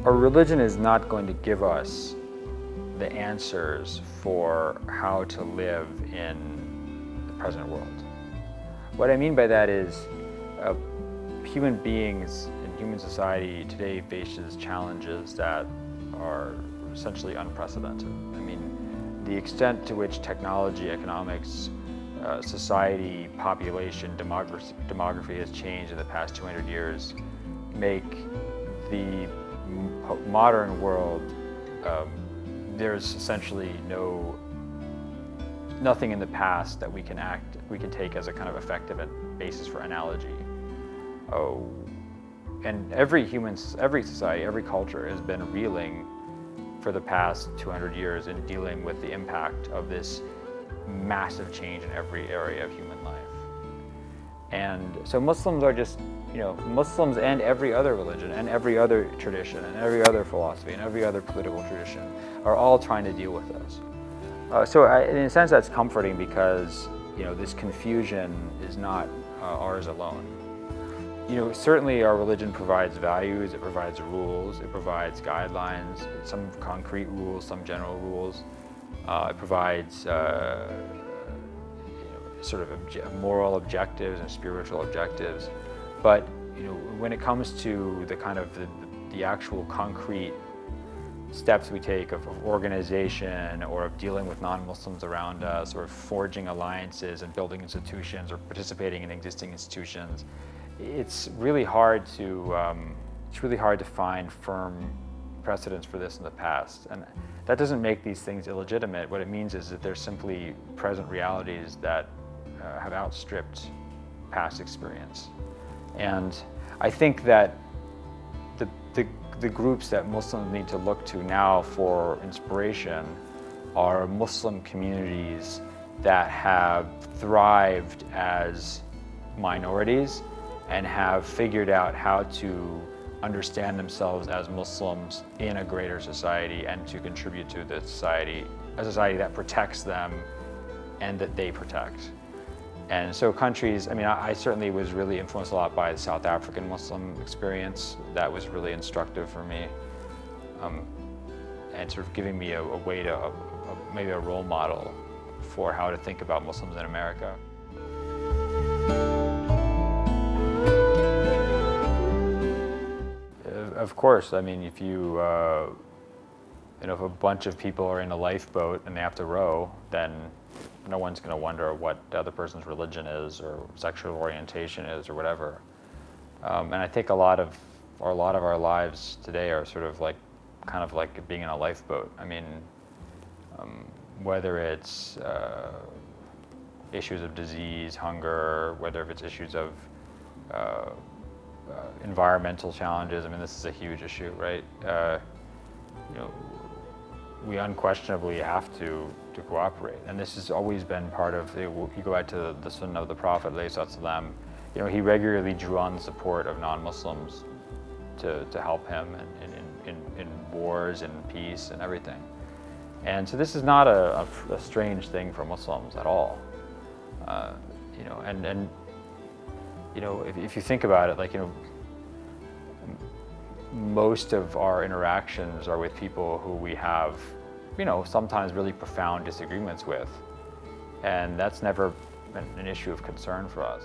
Our religion is not going to give us the answers for how to live in the present world. What I mean by that is human beings in human society today faces challenges that are essentially unprecedented. I mean, the extent to which technology, economics, society, population, demography has changed in the past 200 years make the modern world, there's essentially nothing in the past that we can take as a kind of effective basis for analogy. And every society, every culture has been reeling for the past 200 years in dealing with the impact of this massive change in every area of human life. And so Muslims are just, Muslims and every other religion and every other tradition and every other philosophy and every other political tradition are all trying to deal with this. So in a sense that's comforting because, this confusion is not ours alone. Certainly our religion provides values, it provides rules, it provides guidelines, some concrete rules, some general rules. It provides sort of moral objectives and spiritual objectives. But when it comes to the kind of the actual concrete steps we take of organization or of dealing with non-Muslims around us or forging alliances and building institutions or participating in existing institutions, it's really hard to find firm precedents for this in the past. And that doesn't make these things illegitimate. What it means is that they're simply present realities that have outstripped past experience. And I think that the groups that Muslims need to look to now for inspiration are Muslim communities that have thrived as minorities and have figured out how to understand themselves as Muslims in a greater society and to contribute to the society, a society that protects them and that they protect. And so countries, I certainly was really influenced a lot by the South African Muslim experience. That was really instructive for me, and sort of giving me a way to, maybe a role model for how to think about Muslims in America. Of course, if you, if a bunch of people are in a lifeboat and they have to row, then no one's going to wonder what the other person's religion is or sexual orientation is or whatever. And I think a lot of our lives today are sort of kind of like being in a lifeboat. Whether it's issues of disease, hunger, whether it's issues of environmental challenges. This is a huge issue, right? We unquestionably have to cooperate, and this has always been part of. You go back to the Sunnah of the Prophet, he regularly drew on the support of non-Muslims to help him in wars and peace and everything. And so this is not a strange thing for Muslims at all. If you think about it, most of our interactions are with people who we have, sometimes really profound disagreements with. And that's never been an issue of concern for us.